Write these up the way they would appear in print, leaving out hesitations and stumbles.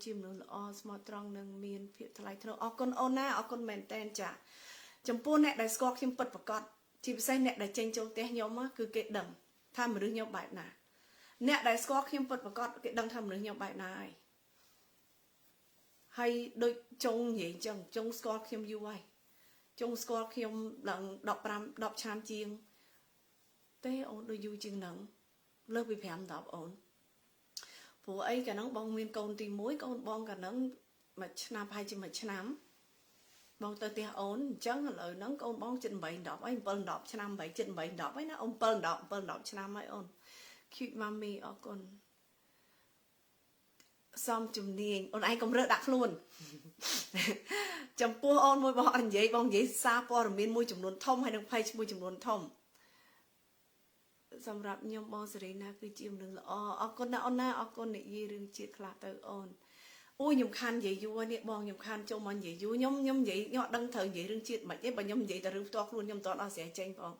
ជាមនុស្សល្អស្មោះត្រង់និងមានភាពថ្លៃថ្នូរអរគុណអូនណាអរគុណមែនតែនចាចំពោះអ្នកដែលស្គាល់ខ្ញុំពិតប្រាកដជាពិសេសអ្នកដែលចេញចូលផ្ទះខ្ញុំគឺគេដឹងថាមនុស្សខ្ញុំបែបណាអ្នកដែលស្គាល់ខ្ញុំពិតប្រាកដគេដឹងថាមនុស្សខ្ញុំបែបណាហើយដូចចុងនិយាយអញ្ចឹងចុងស្គាល់ខ្ញុំយូរហើយចុងស្គាល់ខ្ញុំឡើង10ឆ្នាំជាងទេអូនដូចយូរជាងហ្នឹងលើសពី5 10អូនព្រោះអីកាលហ្នឹងបងមានកូនទី1កូនបងកាលហ្នឹងមួយឆ្នាំប្រហែលជាមួយឆ្នាំបងទៅផ្ទះអូនអញ្ចឹងឥឡូវហ្នឹងកូនបងជិត8 10ហើយ7 10ឆ្នាំ8ជិត8 10ហើយណាអូន7 10ឆ្នាំហើយអូន cute mommy អរគុណសំជំនាញអូនឯងកុំរើដាក់ខ្លួនចំពោះអូនមួយបងអត់និយាយបងនិយាយសារព័ត៌មានមួយចំនួនធំហើយនឹង page មួយចំនួនធំសម្រាប់ខ្ញុំបងសេរីណាគឺជាមនុស្សល្អអរគុណណាអូនណាអរគុណនិយាយរឿងជាតិខ្លះទៅអូនអូខ្ញុំខាននិយាយយូរនេះបងខ្ញុំខានចូលមកនិយាយយូរខ្ញុំនិយាយខ្ញុំអត់ដឹងត្រូវនិយាយរឿងជាតិមិនទេបើខ្ញុំនិយាយតែរឿងផ្ទាល់ខ្លួនខ្ញុំមិនទាន់អស់ស្រាចេញផង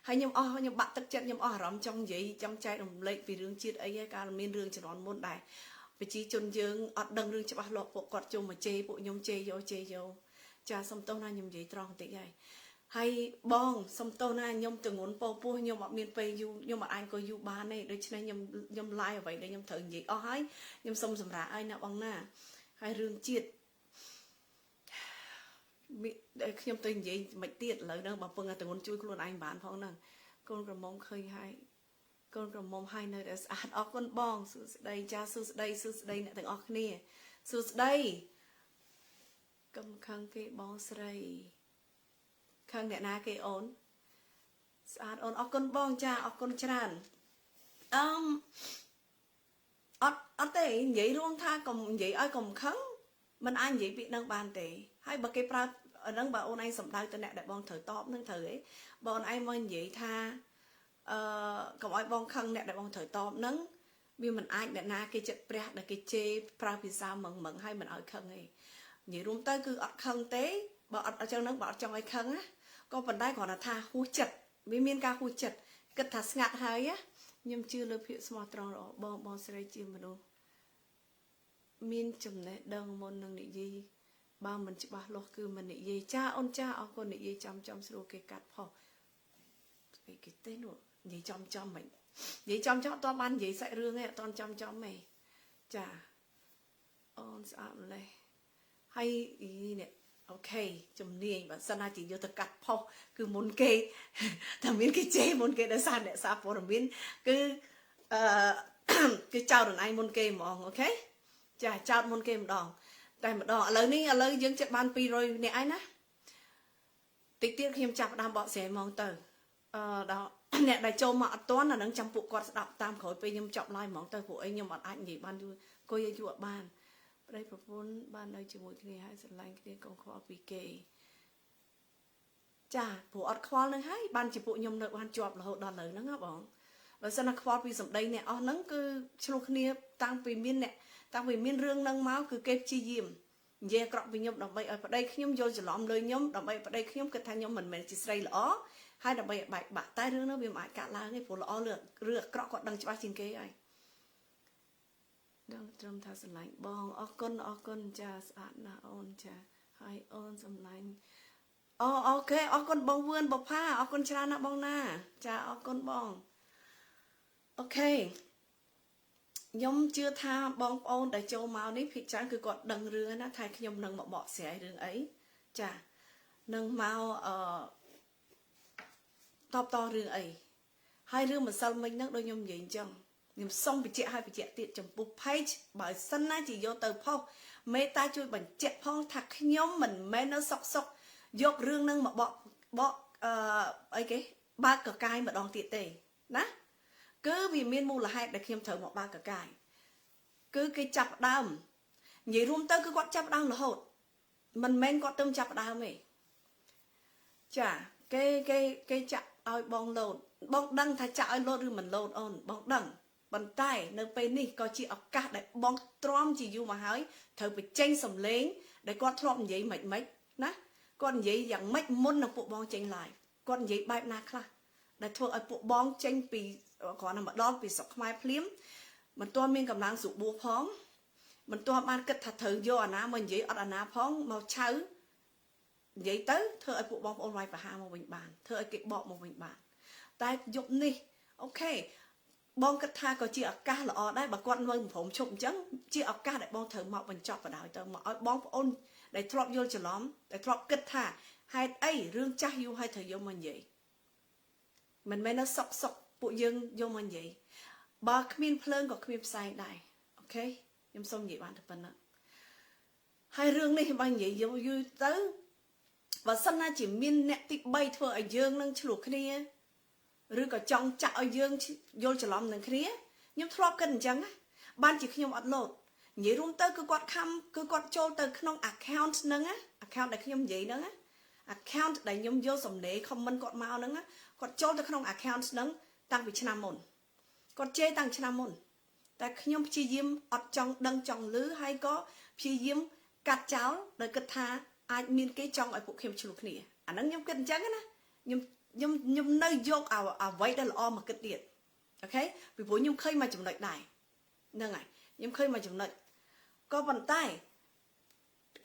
ហើយខ្ញុំបាក់ទឹកចិត្តខ្ញុំអស់អារម្មណ៍ចង់និយាយចង់ចែករំលែកពីរឿងជាតិអីហើយកាលមានរឿងជំនាន់មុនដែរប្រជាជនយើងអត់ដឹងរឿងច្បាស់លាស់ពួកគាត់ជុំមកជេរពួកខ្ញុំជេរយកចាសុំទោសណាខ្ញុំនិយាយត្រង់បន្តិចហើយបងសុំទោសណាខ្ញុំទងន់ពោះខ្ញុំអត់មានពេលយូរខ្ញុំអត់អាចអង្គុយយូរបានទេដូច្នេះខ្ញុំ live អ្វីដែលខ្ញុំត្រូវនិយាយអស់ហើយខ្ញុំសុំសម្រាប់ឲ្យណាបងណាហើយរឿងជាតិខ្ញុំទៅនិយាយមិនទៀតឥឡូវហ្នឹងបើពឹងតែទងន់ជួយខ្លួនឯងបានផងហ្នឹងកូនក្រមុំឃើញហើយកូនក្រមុំហើយនៅតែស្អាតអរគុណបងសួស្ដីចាសួស្ដីអ្នកទាំងអស់គ្នាសួស្ដីកុំខឹងគេបងស្រីខឹងអ្នកណាគេអូនស្អាតអូនអរគុណបងចាអរគុណច្រើនអត់ទេនិយាយរួមថាកុំនិយាយឲ្យកុំខឹងមិនអាចនិយាយពាក្យនឹងបានទេហើយបើគេប្រើហ្នឹងបើអូនឯងសំដៅទៅអ្នកដែលបងត្រូវតបនឹងត្រូវទេបើអូនឯងមកនិយាយថាកុំឲ្យបងខឹងអ្នកដែលបងត្រូវតបនឹងវាមិនអាចអ្នកណាគេចិត្តព្រះដែលគេជេរប្រើភាសាមឹងហើយមិនឲ្យខឹងទេនិយាយរួមទៅគឺអត់ខឹងទេបើអត់អញ្ចឹងហ្នឹងបើអត់ចង់ឲ្យខឹងណាក៏ប៉ុន្តែគ្រាន់តែថាហួសចិត្តវាមានការហួសចិត្តគិតថាស្ងាត់ហើយខ្ញុំជឿលើភាពស្មោះត្រង់របស់បងស្រីជាមនុស្សមានចំណេះដឹងមុននឹងនិយាយបើមិនច្បាស់លាស់គឺមិននិយាយចាអូនចាអរគុណនិយាយចំស្រួលគេកាត់ផុសស្អីគេទេនោះនិយាយចំមិននិយាយចំអត់ទាន់បាននិយាយសាច់រឿងទេអត់ទាន់ចំទេចាអូនស្អាតម្លេះហើយនេះអូខេជំនាញបើសិនណាជាយកទៅកាត់ផុសគឺមុនគេតែមានគេជេរមុនគេដោយសារអ្នកសារព័ត៌មានគឺគឺចោទខ្លួនឯងមុនគេហ្មងអូខេចាចោទមុនគេម្ដងតែម្ដងឥឡូវយើងចិត្តបាន200នាក់ហើយណាតិចទៀតខ្ញុំចាប់ដើមបកស្រាយហ្មងទៅដល់អ្នកដែលចូលមកអត់ទាន់អានឹងចាំពួកគាត់ស្ដាប់តាមក្រោយពេលខ្ញុំចប់ live ហ្មងទៅពួកអីខ្ញុំអត់អាចនិយាយបានយូរអង្គុយយូរអត់បានប្តីប្រពន្ធបាននៅជាមួយគ្នាហើយស្រឡាញ់គ្នាកុំខ្វល់ពីគេចាព្រោះអត់ខ្វល់នឹងហើយបានជាពួកខ្ញុំនៅបានជាប់រហូតដល់ឥឡូវហ្នឹងណាបងបើសិនណាខ្វល់ពីសម្ដីអ្នកអស់ហ្នឹងគឺឆ្លោះគ្នាតាំងពីមានរឿងហ្នឹងមកគឺគេព្យាយាមនិយាយអាក្រក់ពីខ្ញុំដើម្បីឲ្យប្តីខ្ញុំយល់ច្រឡំលើខ្ញុំដើម្បីប្តីខ្ញុំគិតថាខ្ញុំមិនមែនជាស្រីល្អហើយដើម្បីឲ្យបែកបាក់តែរឿងនោះវាមិនអាចកាត់ឡើងទេព្រោះល្អរឿងអាក្រក់គាត់ដឹងច្បាស់ជាងគេហើយដឹងត្រឹមថាស្រឡាញ់បងអរគុណចាស្អាតណាស់អូនចាហើយអូនស្រឡាញ់អូខេអរគុណបងវឿនបុផាអរគុណច្រើនណាស់បងណាចាអរគុណបងអូខេខ្ញុំជឿថាបងប្អូនដែលចូលមកនេះភាគច្រើនគឺគាត់ដឹងរឿងណាថាខ្ញុំនឹងមកបកស្រាយរឿងអីចានឹងមកតរឿងអីហើយរឿងម្សិលមិញហ្នឹងដូចខ្ញុំនិយាយអញ្ចឹងខ្ញុំសុំបញ្ជាក់ឲ្យបញ្ជាក់ទៀតចំពោះ page បើសិនណាជាយកទៅផុសមេតាជួយបញ្ជាក់ផងថាខ្ញុំមិនមែននៅសុកយករឿងហ្នឹងមកបកអីគេបើកកកាយម្ដងទៀតទេណាគឺវាមានមូលហេតុដែលខ្ញុំត្រូវមកបើកកកាយគឺគេចាប់ដើមនិយាយរួមទៅគឺគាត់ចាប់ដើមរហូតមិនមែនគាត់ទៅចាប់ដើមទេចាគេចាក់ឲ្យបងលោតបងដឹងថាចាក់ឲ្យលោតឬមិនលោតអូនបងដឹងប៉ុន្តែនៅពេលនេះក៏ជាឱកាសដែលបងទ្រាំជាយូរមកហើយត្រូវបញ្ចេញសម្លេងដែលគាត់ធ្លាប់និយាយមិនណាគាត់និយាយយ៉ាងម៉េចមុននឹងពួកបងចេញ live គាត់និយាយបែបណាខ្លះដែលធ្វើឲ្យពួកបងចេញពីគ្រាន់តែមកដល់ពីស្រុកខ្មែរភ្លាមមិនទាន់មានកម្លាំងស្រួលបួផង mình tua ban kết thật thử vô anh á mình vậy ở anh á phóng màu cháu vậy tới thưa ai phụ bom online và hà một mình bàn thưa ai kịp bọ một mình bàn tai dục đi ok bong kết tha có chị ở ca là ở đây bà con vâng phồng trộm trắng chị ở ca để bong thử mạo mình chọc vào đảo tờ mà bong ôn để drop vô cho lắm để drop kết tha hai ấy rương chắc yêu hai thời vô mình vậy mình mới nó sọc sọc bộ dương vô mình vậy bà khuyên phơn có khuyên sai này ok em xong vậy bạn thật phần hai rương này bằng vậy vô vui tới và sân na chỉ miên nẹt tị bay thưa ở dương nâng chụp cái này rồi có trong chợ ở dương vô cho lắm nâng cái này nhưng thọp cần chẳng á ban chỉ khi nhom upload nhớ rung tới cứ quạt trôi tớiក្នុង account ហ្នឹងណា account ដែលខ្ញុំនិយាយហ្នឹងណា account ដែលខ្ញុំយកសំណេរ comment គាត់មកហ្នឹងណាគាត់ចូលទៅក្នុង account ហ្នឹងតាំងពីឆ្នាំមុនគាត់ជេរតាំងឆ្នាំមុនតែខ្ញុំព្យាយាមអត់ចង់ដឹងចង់លឺហើយក៏ព្យាយាមកាត់ចោលដោយគិតថាអាចមានគេចង់ឲ្យពួកខ្ញុំឆ្លោះគ្នាអាហ្នឹងខ្ញុំគិតអញ្ចឹងណាខ្ញុំនៅយកអ្វីដែលល្អមកគិតទៀតអូខេពីព្រោះខ្ញុំឃើញមកចំណុចដែរហ្នឹងហើយខ្ញុំឃើញមកចំណុចក៏ប៉ុន្តែ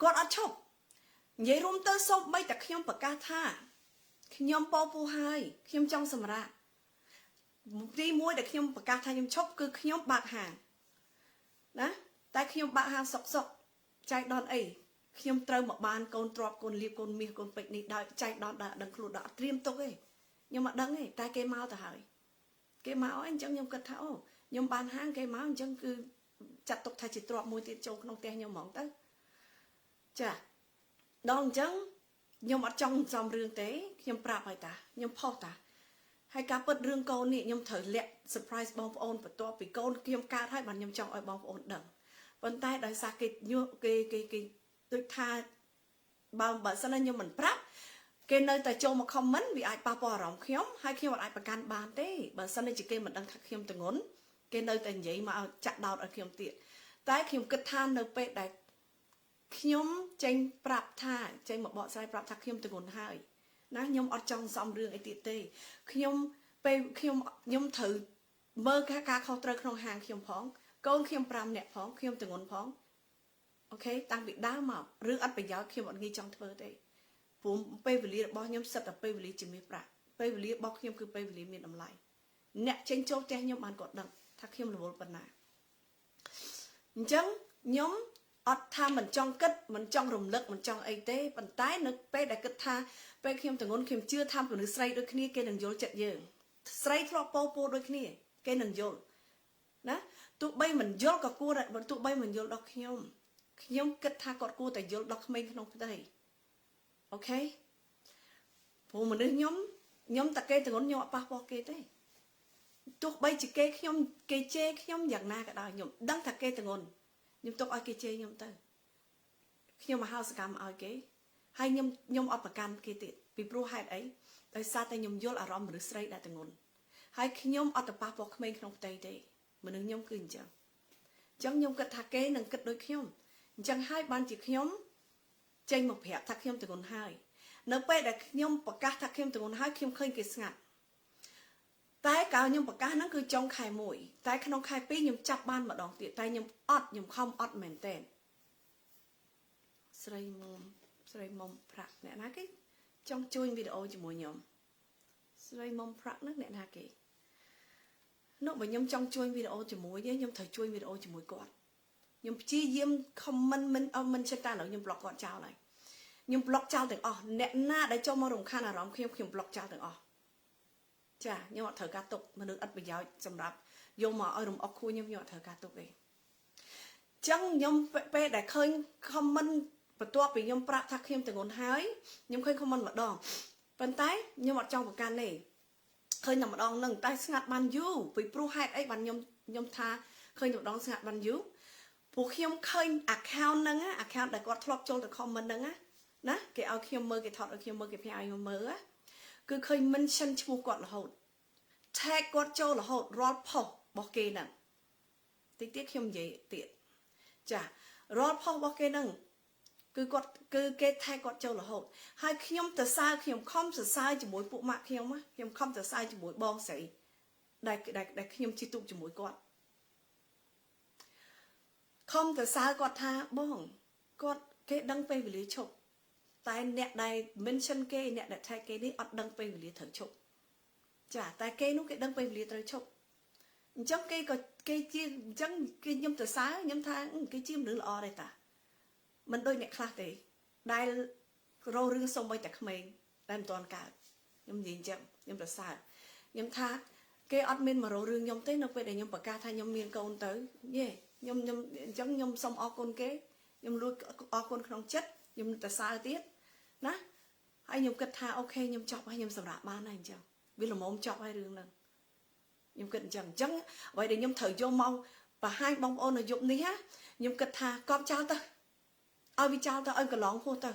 គាត់អត់ឈប់និយាយរួមទៅសូម្បីតែខ្ញុំប្រកាសថាខ្ញុំពោពូហើយខ្ញុំចង់សម្រាប់ទីមួយដែលខ្ញុំប្រកាសថាខ្ញុំឈប់គឺខ្ញុំបើកហាងណាតែខ្ញុំបើកហាងសុកចៃដនអីខ្ញុំត្រូវមកបានកូនទ្របកូនលៀបកូនមាសកូនពេជ្រនេះដោយចៃដនដល់ដឹងខ្លួនដល់អត់ត្រៀមទុកទេខ្ញុំអត់ដឹងទេតែគេមកទៅហើយគេមកអញ្ចឹងខ្ញុំគិតថាអូខ្ញុំបានហាងគេមកអញ្ចឹងគឺចាត់ទុកថាជាទ្របមួយទៀតចូលក្នុងផ្ទះខ្ញុំហ្មងទៅចាដល់អញ្ចឹងខ្ញុំអត់ចង់សំរឿងទេខ្ញុំប្រាប់ឲ្យតាខ្ញុំផុសតាហើយការពិតរឿងកូននេះខ្ញុំត្រូវលាក់ surprise បងប្អូនបន្ទាប់ពីកូនខ្ញុំកើតហើយបានខ្ញុំចង់ឲ្យបងប្អូនដឹងប៉ុន្តែដោយសារគេដូចថាបើសិនណាខ្ញុំមិនប្រាប់គេនៅតែចូលមក comment វាអាចប៉ះពាល់អារម្មណ៍ខ្ញុំហើយខ្ញុំអាចប្រកាន់បានទេបើសិនជាគេមិនដឹងថាខ្ញុំទងន់គេនៅតែនិយាយមកឲ្យចាក់ដោតឲ្យខ្ញុំទៀតតែខ្ញុំគិតថានៅពេលដែលខ្ញុំចេញប្រាប់ថាចេញមកបកស្រាយប្រាប់ថាខ្ញុំទងន់ហើយណាខ្ញុំអត់ចង់សំរឿងអីទៀតទេខ្ញុំពេលខ្ញុំត្រូវមើលការខុសត្រូវក្នុងហាងខ្ញុំផងកូនខ្ញុំ5នាក់ផងខ្ញុំទងន់ផងអូខេតាំងពីដើមមករឿងអត់ប្រយោជន៍ខ្ញុំអត់ងាយចង់ធ្វើទេព្រោះពេលវេលារបស់ខ្ញុំសិតតែពេលវេលាជាមាសប្រាក់ពេលវេលារបស់ខ្ញុំគឺពេលវេលាមានតម្លៃអ្នកចេញចូលផ្ទះខ្ញុំបានគាត់ដឹងថាខ្ញុំរវល់ប៉ុណ្ណាអញ្ចឹងខ្ញុំអត់ថាមិនចង់គិតមិនចង់រំលឹកមិនចង់អីទេប៉ុន្តែនៅពេលដែលគិតថាពេលខ្ញុំទងន់ខ្ញុំជឿថាមនុស្សស្រីដូចគ្នាគេនឹងយល់ចិត្តយើងស្រីធ្លាប់ពោដូចគ្នាគេនឹងយល់ណាទោះបីមិនយល់ក៏គួរតែទោះបីមិនយល់ដល់ខ្ញុំគិតថាគាត់គួរតែយល់ដល់ក្មេងក្នុងផ្ទៃអូខេព្រោះមនុស្សខ្ញុំតែគេទងន់ខ្ញុំអត់ប៉ះពាល់គេទេទោះបីជាគេជេរខ្ញុំយ៉ាងណាក៏ដោយខ្ញុំដឹងថាគេទងន់ខ្ញុំទុកឲ្យគេជេរខ្ញុំទៅខ្ញុំមកហៅសកម្មឲ្យគេហើយខ្ញុំអត់ប្រកាន់គេទៀតពីព្រោះហេតុអីដោយសារតែខ្ញុំយល់អារម្មណ៍មនុស្សស្រីដែលទងន់ហើយខ្ញុំអត់ទៅប៉ះពាល់ក្មេងក្នុងផ្ទៃទេមនុស្សខ្ញុំគឺអញ្ចឹងខ្ញុំគិតថាគេនឹងគិតដូចខ្ញុំអញ្ចឹងហើយបានជាខ្ញុំចេញមកប្រាប់ថាខ្ញុំទងន់ហើយនៅពេលដែលខ្ញុំប្រកាសថាខ្ញុំទងន់ហើយខ្ញុំឃើញគេស្ងាត់តែកាលខ្ញុំប្រកាសហ្នឹងគឺចុងខែ1តែក្នុងខែ2ខ្ញុំចាប់បានម្ដងទៀតតែខ្ញុំខំអត់មែនទេស្រីមុំប្រាក់អ្នកណាគេចង់ជួយវីដេអូជាមួយខ្ញុំស្រីមុំប្រាក់ហ្នឹងអ្នកណាគេនោះបើខ្ញុំចង់ជួយវីដេអូជាមួយខ្ញុំត្រូវជួយវីដេអូជាមួយគាត់ខ្ញុំព្យាយាម comment មិនចិត្តតែឥឡូវខ្ញុំ block គាត់ចោលហើយខ្ញុំ block ចោលទាំងអស់អ្នកណាដែលចូលមករំខានអារម្មណ៍ខ្ញុំ block ចោលទាំងអស់ចាខ្ញុំអត់ត្រូវការទុកមនុស្សអត់ប្រយោជន៍សម្រាប់យកមកឲ្យរំអុកខួរខ្ញុំអត់ត្រូវការទុកទេអញ្ចឹងខ្ញុំពេលដែលឃើញ comment បន្ទាប់ពីខ្ញុំប្រាប់ថាខ្ញុំទងន់ហើយខ្ញុំឃើញ comment ម្ដងប៉ុន្តែខ្ញុំអត់ចង់ប្រកាន់ទេឃើញតែម្ដងហ្នឹងតែស្ងាត់បានយូរពីព្រោះហេតុអីបានខ្ញុំថាឃើញតែម្ដងស្ងាត់បានយូរព្រោះខ្ញុំឃើញ account ហ្នឹង account ដែលគាត់ធ្លាប់ចូលទៅ comment ហ្នឹងណាគេឲ្យខ្ញុំមើលគេថតឲ្យខ្ញុំមើលគេផ្ញើឲ្យខ្ញុំមើលគឺឃើញ mention ឈ្មោះគាត់រហូត tag គាត់ចូលរហូតរាល់ post របស់គេហ្នឹងតិចទៀតខ្ញុំនិយាយទៀតចារាល់ post របស់គេហ្នឹងគឺគេ tag គាត់ចូលរហូតហើយខ្ញុំទៅសើខ្ញុំខំសរសើរជាមួយពួកម៉ាក់ខ្ញុំខំសរសើរជាមួយបងស្រីដែលខ្ញុំជិះទូកជាមួយគាត់ ខំទៅសើគាត់ថាបងគាត់គេដឹងពេលវេលាឈប់តែអ្នកដែល mention គេអ្នកដែល tag គេនេះអត់ដឹងពេលវេលាត្រូវឈប់ចាតែគេនោះគេដឹងពេលវេលាត្រូវឈប់អញ្ចឹងគេក៏គេជាអញ្ចឹងគេខ្ញុំទៅសើខ្ញុំថាគេជាមនុស្សល្អដែរតាមិនដូចអ្នកខ្លះទេដែលរោរឿងសុំបីតែក្មេងតែមិនទាន់កើតខ្ញុំនិយាយអញ្ចឹងខ្ញុំទៅសើខ្ញុំថាគេអត់មានមករោរឿងខ្ញុំទេនៅពេលដែលខ្ញុំប្រកាសថាខ្ញុំមានកូនទៅយេខ្ញុំអញ្ចឹងខ្ញុំសូមអរគុណគេខ្ញុំលួចអរគុណក្នុងចិត្តខ្ញុំទៅសើទៀតណាហើយខ្ញុំគិតថាអូខេខ្ញុំចប់ហើយខ្ញុំសម្រាប់បានហើយអញ្ចឹងវាល្មមចប់ហើយរឿងហ្នឹងខ្ញុំគិតអញ្ចឹងអ្វីដែលខ្ញុំត្រូវយកមកបង្ហាញបងប្អូននៅយប់នេះណាខ្ញុំគិតថាកប់ចោលទៅឲ្យវាចោលទៅឲ្យកន្លងហួសទៅ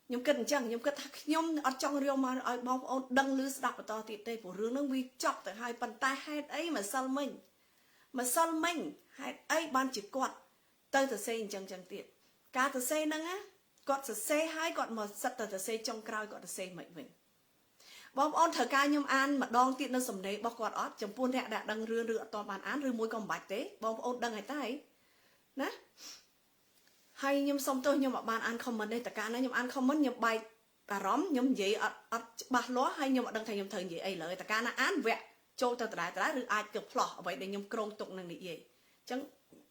ខ្ញុំគិតអញ្ចឹងខ្ញុំគិតថាខ្ញុំអត់ចង់រៀបមកឲ្យបងប្អូនដឹងឮស្ដាប់បន្តទៀតទេព្រោះរឿងហ្នឹងវាចប់ទៅហើយប៉ុន្តែហេតុអីម្សិលមិញហេតុអីបានជាគាត់ទៅសរសេរអញ្ចឹងទៀតការសរសេរហ្នឹងណាគាត់សរសេរហើយគាត់មកសិតទៅសរសេរចុងក្រោយគាត់សរសេរមិនវិញបងប្អូនត្រូវការខ្ញុំអានម្ដងទៀតនៅសំណេររបស់គាត់អត់ចំពោះអ្នកដែលដឹងរឿងឬអត់តបានអានឬមួយក៏មិនបាច់ទេបងប្អូនដឹងហើយតែណាហើយខ្ញុំសុំទោសខ្ញុំអត់បានអាន comment ទេតើកាលណាខ្ញុំអាន comment ខ្ញុំបែកអារម្មណ៍ខ្ញុំនិយាយអត់ច្បាស់លាស់ហើយខ្ញុំអត់ដឹងថាខ្ញុំត្រូវនិយាយអីឡើយតើកាលណាអានវគ្គចូលទៅដដែលឬអាចទៅផ្លោះអ្វីដែលខ្ញុំក្រងទុកនឹងនិយាយអញ្ចឹង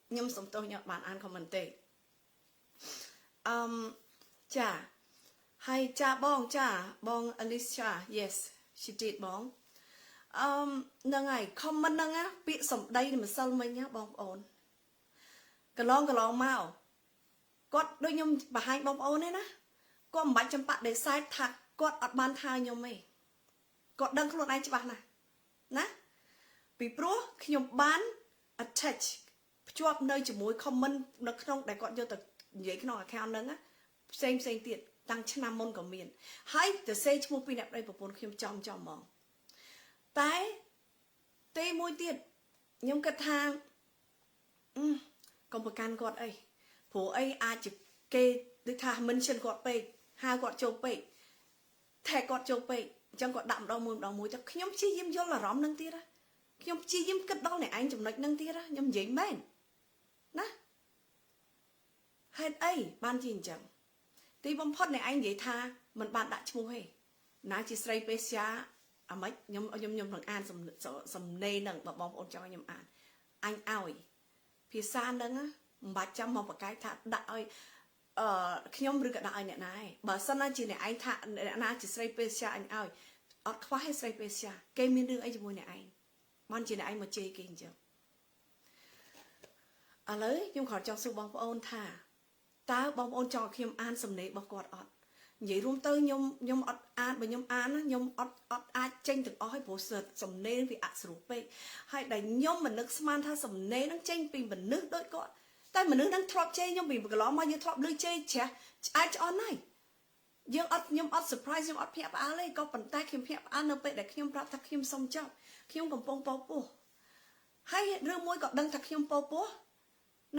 ខ្ញុំសុំទោសខ្ញុំអត់បានអាន comment ទេចាហើយចាបង Alicia yes she did បងហ្នឹងហើយ comment ហ្នឹងណាពាក្យសម្ដីម្សិលមិញណាបងប្អូនកន្លងមកគាត់ដូចខ្ញុំបង្ហាញបងប្អូនទេណាគាត់មិនបាច់ចាំបាក់ដេសាយថាគាត់អត់បានថាខ្ញុំទេគាត់ដឹងខ្លួនឯងច្បាស់ណាស់ណាពីព្រោះខ្ញុំបាន attach ភ្ជាប់នៅជាមួយ comment នៅក្នុងដែលគាត់យកទៅនិយាយក្នុង account ហ្នឹងណាផ្សេងទៀតតាំងឆ្នាំមុនក៏មានហើយទៅសេឈ្មោះពីអ្នកប្តីប្រពន្ធខ្ញុំចំហ្មងតែទេមួយទៀតខ្ញុំគិតថាកុំប្រកាន់គាត់អីព្រោះអីអាចជាគេដូចថា mention គាត់ពេកហៅគាត់ចូលពេក tag គាត់ចូលពេកអញ្ចឹងគាត់ដាក់ម្ដងមួយទៅខ្ញុំព្យាយាមយល់អារម្មណ៍នឹងទៀតណាខ្ញុំព្យាយាមគិតដល់អ្នកឯងចំណុចនឹងទៀតណាខ្ញុំនិយាយមែនណាហេតុអីបានជាអញ្ចឹងទីបំផុតអ្នកឯងនិយាយថាមិនបានដាក់ឈ្មោះទេណាជាស្រីពេស្យាអាម៉េចខ្ញុំនឹងអានសំណេរនឹងបងប្អូនចង់ឲ្យខ្ញុំអានអញឲ្យភាសានឹងមិនបាច់ចាំមកបកកាយថាដាក់ឲ្យខ្ញុំឬក៏ដាក់ឲ្យអ្នកណាឯងបើសិនណាជាអ្នកឯងថាអ្នកណាជាស្រីពេស្យាអញឲ្យអត់ខ្វះទេស្រីពេស្យាគេមានរឿងអីជាមួយអ្នកឯងបានជាអ្នកឯងមកជេរគេអញ្ចឹងឥឡូវខ្ញុំគ្រាន់ចង់សួរបងប្អូនថាតើបងប្អូនចង់ឲ្យខ្ញុំអានសំណេររបស់គាត់អត់និយាយរួមទៅខ្ញុំអត់អានបើខ្ញុំអានណាខ្ញុំអត់អាចចេញទាំងអស់ឲ្យព្រោះសំណេរវាអស្ចារ្យពេកហើយដែលខ្ញុំមិននឹកស្មានថាសំណេរហ្នឹងចេញពីមនុស្សដូចគាត់តែមនុស្សហ្នឹងធ្លាប់ជេរខ្ញុំពីកន្លងមកយើងធ្លាប់ឮជេរច្រាស់ឆ្អែតឆ្អន់ហើយខ្ញុំអត់ surprise ខ្ញុំអត់ភ្ញាក់ផ្អើលទេក៏ប៉ុន្តែខ្ញុំភ្ញាក់ផ្អើលនៅពេលដែលខ្ញុំប្រាប់ថាខ្ញុំសុំចប់ខ្ញុំកំពុងពោពោះហើយរឿងមួយក៏ដឹងថាខ្ញុំពោពោះ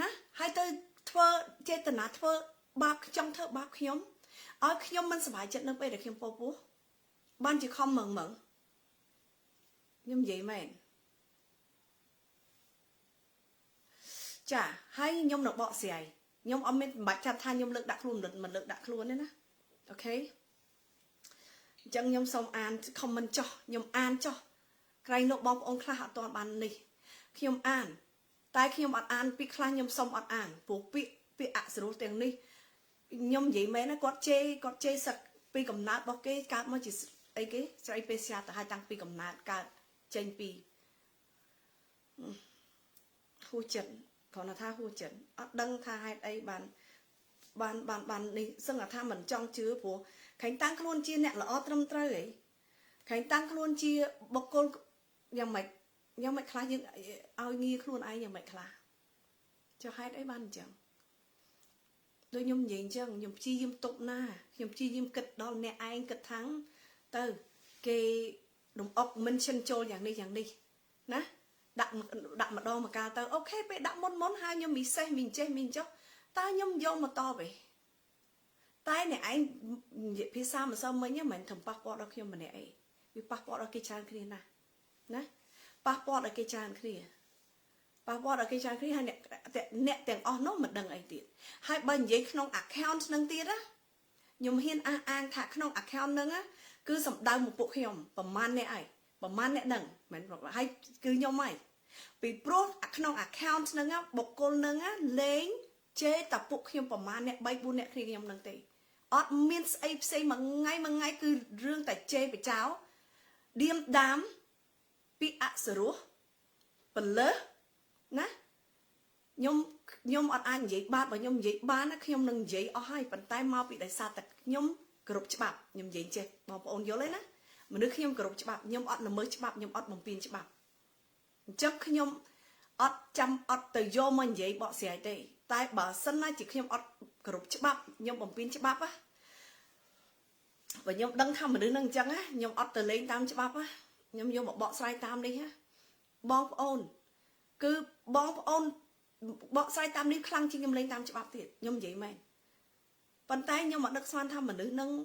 ណាហើយទៅធ្វើចេតនាធ្វើបាបចង់ធ្វើបាបខ្ញុំឲ្យខ្ញុំមិនសប្បាយចិត្តនៅពេលដែលខ្ញុំពោពោះបានជាខំមើងខ្ញុំនិយាយមែនចាហើយខ្ញុំនៅបកស្រាយខ្ញុំអត់មានបាច់ចាំថាខ្ញុំលើកដាក់ខ្លួនមិនលើកដាក់ខ្លួនទេណាអូខេអញ្ចឹងខ្ញុំសូមអាន comment ចុះខ្ញុំអានចុះក្រែងលោកបងប្អូនខ្លះអត់ទាន់បាននេះខ្ញុំអានតែខ្ញុំអត់អានពីខ្លះខ្ញុំសុំអត់អានព្រោះពាក្យអសរោះទាំងនេះខ្ញុំនិយាយមែនណាគាត់ជេរសឹកពីកំណើតរបស់គេកើតមកជាអីគេស្រីពេស្យាទៅឲ្យតាំងពីកំណើតកើតចេញពីហួសចិត្តគ្រាន់តែថាហួសចិត្តអត់ដឹងថាហេតុអីបាននេះសឹងថាមិនចង់ជឿព្រោះខែងតាំងខ្លួនជាអ្នកល្អត្រឹមត្រូវហីខែងតាំងខ្លួនជាបុគ្គលយ៉ាងម៉េចខ្លះយើងឲ្យងារខ្លួនឯងយ៉ាងម៉េចខ្លះចុះហេតុអីបានអញ្ចឹងដូចខ្ញុំនិយាយអញ្ចឹងខ្ញុំព្យាយាមទប់ណាខ្ញុំព្យាយាមគិតដល់អ្នកឯងគិតថាំងទៅគេរំអុក mention ចូលយ៉ាងនេះណាដាក់ម្ដងមកកាលទៅអូខេពេលដាក់មុនហើយខ្ញុំមីសេះមីចេះមីចុះតើខ្ញុំយកមកតបឯងតែអ្នកឯងនិយាយភាសាមិនសមមិញហ្នឹងមិនធំប៉ះពាល់ដល់ខ្ញុំម្នាក់អីវាប៉ះពាល់ដល់គេច្រើនគ្នាណាប៉ះពាល់ដល់គេច្រើនគ្នា bà vợ ở cái trang khi hai nè tiền nó mà đằng ấy tiền hai bên giấy không account nâng tiền á nhưng hiên an thả không account nâng á cứ sầm đau một bộ hiểm bầm man nè ai bầm man nè đằng mìnhบอกlà hay cứ nhau mày vì pro không account nâng á bọc cô nâng á lấy chế tập bộ hiểm bầm man nè bay bu nè khi nhau nâng tiền ọt miên xây mà ngay cứ rương tại chế bị cháo điềm đám bị ạ sửa rúa bẩn lỡ nè nhôm ọt anh vậy ba và nhôm vậy ba nó khi nhôm nâng vậy ở hai bàn tay mau bị đại sa tật nhôm group chập nhôm vậy chứ mà bọn vô lấy nè mà nước khi nhôm group chập nhôm ọt là mới chập nhôm ọt bằng pin chập chắc khi nhôm ọt chăm ọt từ vô mình vậy bọn xẻ đây tay bờ sân này chỉ khi nhôm ọt group chập nhôm bằng pin chập á và nhôm đăng thăm mà đứa nâng chân á nhôm ọt từ lên tam chập á nhôm vô một bọn sai tam đi ha bong ôn cứ bong ôn bọn sai tam đi khăng chi nhôm lên tam chập tiệt nhôm vậy mày bàn tay nhôm mà đất xoan thăm mà đứa nâng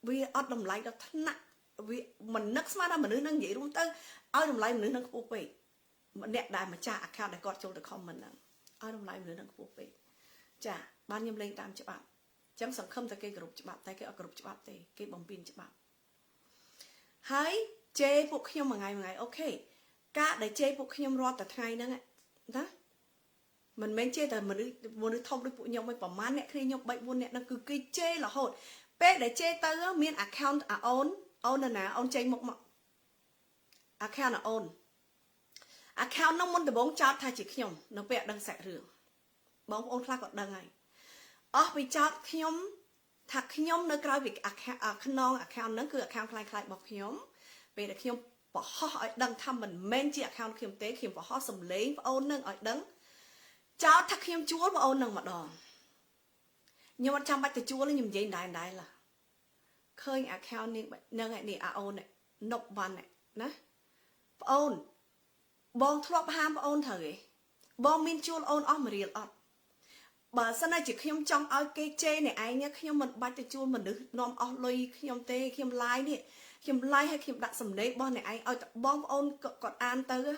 vì ọt đồng lại đó thân nặng vì mình nấc xoan thăm mà đứa nâng vậy đúng tới ở đồng lại mà đứa nâng phụ bể mà nẹt đài mà trả account để gọt cho được không mình ở đồng lại mà đứa nâng phụ bể trả ban nhôm lên tam chập chấm sẵn không tới cái group chập tay cái group chập tay cái bóng pin chập hãy chế bộ khiêm mà ngày ok cả để chế bộ khiêm rót từ ngày nữa đó mình men chế từ mình muốn thông được bộ nhom mới bỏ mán nè khi nhom bệnh buôn nè nó cứ cái chế là hột bé để chế tới miền account own là nào own chế một account là own account nó muốn từ bốn chót thay chỉ khiêm nó bé đang sạch rửa bóng own khác còn đang ngày bị chót khiêm thật khiêm nó coi việc account nó cứ account khai bọc khiêm về để khiêm bỏ họ đang thăm mình men chỉ account khiêm tế khiêm bỏ họ sầm lấy own nâng ở đấng cháu thắc khiêm chúa mà ôn nâng mà đòn nhưng mà trong bạch từ chúa lên nhầm dây đại là khơi account nâng này nè ôn này nộp văn này nè ôn bong thọp ham ôn thời bong min chúa ôn mà riêng bà sau này chỉ khiêm trong ở cái chê này ai nhá khiêm mình bạch từ chúa mình được nom lôi khiêm tê khiêm lai nè khiêm lai hay khiêm đặt sầm lấy bong này ai ở bong ôn còn an tới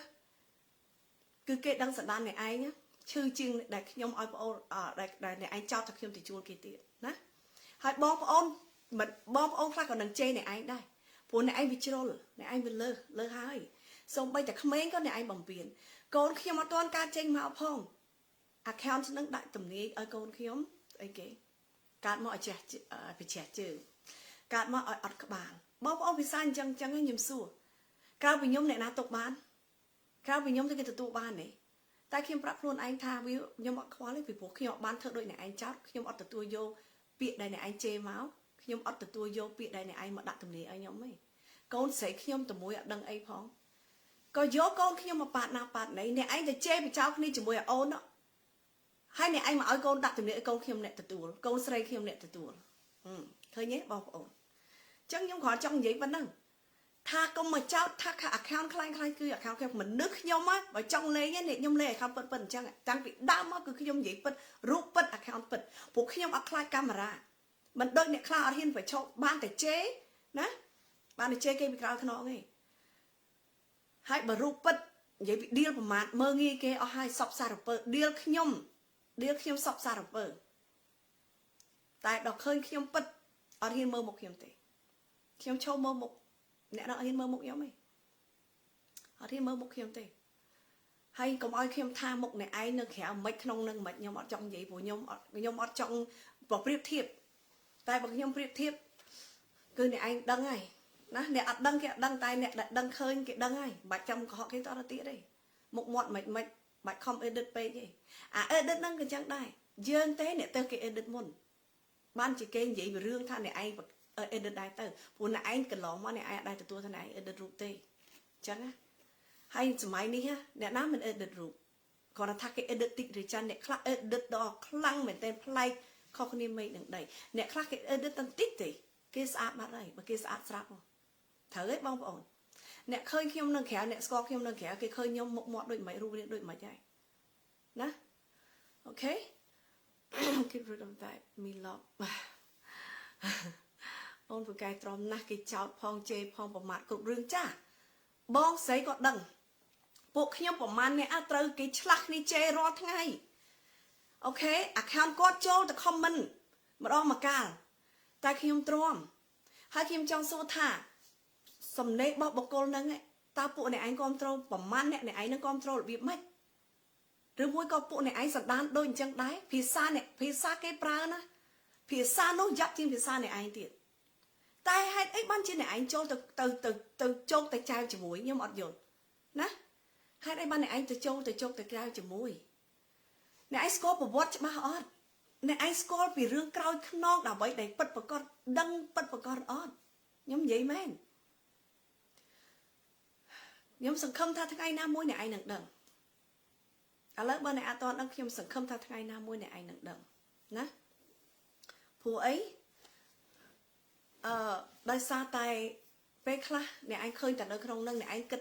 cứ cái đăng sản đan này ai nhá chư chừng đại nhom oi đại này anh cho thật khiêm thì chua kia tiệt nè hai bom ôn khác còn đằng trên này anh đây phụ này anh bị trôi này anh bị lơ hai xong bây giờ không mấy có này anh bằng tiền con khiêm mà toàn ca trên mạo phong account nó đại tầm ní ở con khiêm ấy cái card mọi trẻ bị trẻ chữ card mọi ở các bạn bom ôn bị san chẳng ấy nhầm xua cao bị nhom này na tục bán cao bị nhom thì cái tụ ban này tại khi bắt luôn anh tha ví dụ nhưng mà khó lấy vì bố khi họ bán thợ đội này anh chót khi họ từ tôi vô bịa đây này anh chê máu khi họ từ tôi vô bịa đây này anh mà đặt tầm này anh nhóm ấy con sẽ khi ông tầm mối ở đằng ấy phong có dỗ con khi mà bạn này này anh thì chê bị cháu đi chỉ mối ở ôn đó hai này anh mà ở con đặt tầm này con khi ông nè từ tuổi con sẽ khi ông nè từ tuổi thôi nhé bao ổn chẳng nhóm khó trong giấy vẫn năng tha công mà cháu tha cả account khai cứ account kia mình nước nhom á và trong này nhé nhom này không phân chẳng bị đam á cứ nhom gì phân rút phân account phân buộc khi nhom apply camera mình đôi này khai ở hiên phải cho ban để chế nè ban để chế cái bị cao nó nghe hai bờ rút phân vậy bị điêu của màn mơ nghi cái ở hai sọc xa rồi điêu nhom sọc xa rồi tại đọc hơi khi nhom phân ở hiên mơ một hiểm tệ khi nhom châu mơ một nè nó hiên mơ một nhóm mày họ thì mơ một khiêm tê hay còn ai khiêm tha một này ai nâng khéo mấy không nâng mệt nhóm ở trong vậy của nhóm ở trong bỏ priệp thiệp tay bằng nhóm priệp thiệp cứ này anh đăng này nó nè đăng kẹo đăng tay nè đăng khơi cái đăng này bạch trong họ cái to là tía đây một mọn mệt bạch không edit page gì edit đăng cái chẳng đây dương thế nè tao cái edit môn ban chỉ kênh vậy về rương tha này anh edit đại từ phụ này anh cần lỏng mà này ai đại từ tôi thế này edit rụt tê chẳng á hay máy ní ha nè nám mình edit rụt còn là thắc cái edit tịnh rồi chân nè khác edit đo khăng mình tên play không nên mấy đằng đầy nè khác cái edit tên tít thì cái app mà đây mà cái app sáp không thở ấy bong ổn nè khơi khiêm nâng khéo nè score khiêm nâng khéo cái khơi nhom một đôi máy ru đôi máy chạy nè ok get rid of that me love ôn vừa cài tròn nát cái cháo phong chê phong bọc mặt cục rương cha bong sấy gọt đằng ពួកខ្ញុំប្រហែលអ្នកត្រូវគេឆ្លាស់គ្នាជេររាល់ថ្ងៃអូខេ account គាត់ចូលទៅ comment ម្ដងម្កាលតែខ្ញុំទ្រាំហើយខ្ញុំចង់សួរថាសំណេររបស់បុគ្គលហ្នឹងតើពួកអ្នកឯងគ្រប់ត្រូលប្រហែលអ្នកឯងនឹងគ្រប់ត្រូលរបៀបម៉េចឬមួយក៏ពួកអ្នកឯងសណ្ដានដូចអញ្ចឹងដែរភាសាគេប្រើណាភាសានោះយ៉ាប់ជាងភាសាអ្នកឯងទៀតតែហេតុអីបានជាអ្នកឯងចូលទៅជោគទៅចែវជាមួយខ្ញុំអត់យល់ណាហេតុអីបានអ្នកឯងទៅចូលទៅជោគទៅចែវជាមួយអ្នកឯងស្គាល់ប្រវត្តិច្បាស់អត់អ្នកឯងស្គាល់ពីរឿងក្រោយខ្នងដើម្បីដែលពិតប្រកបដឹងពិតប្រកបអត់ខ្ញុំនិយាយមែនខ្ញុំសង្ឃឹមថាថ្ងៃណាមួយអ្នកឯងនឹងដឹងឥឡូវបើអ្នកអត់ទាន់ដឹងខ្ញុំសង្ឃឹមថាថ្ងៃណាមួយអ្នកឯងនឹងដឹងណាព្រោះអីដោយសារតែពេលខ្លះអ្នកឯងឃើញតែនៅក្នុងនឹងអ្នកឯងគិត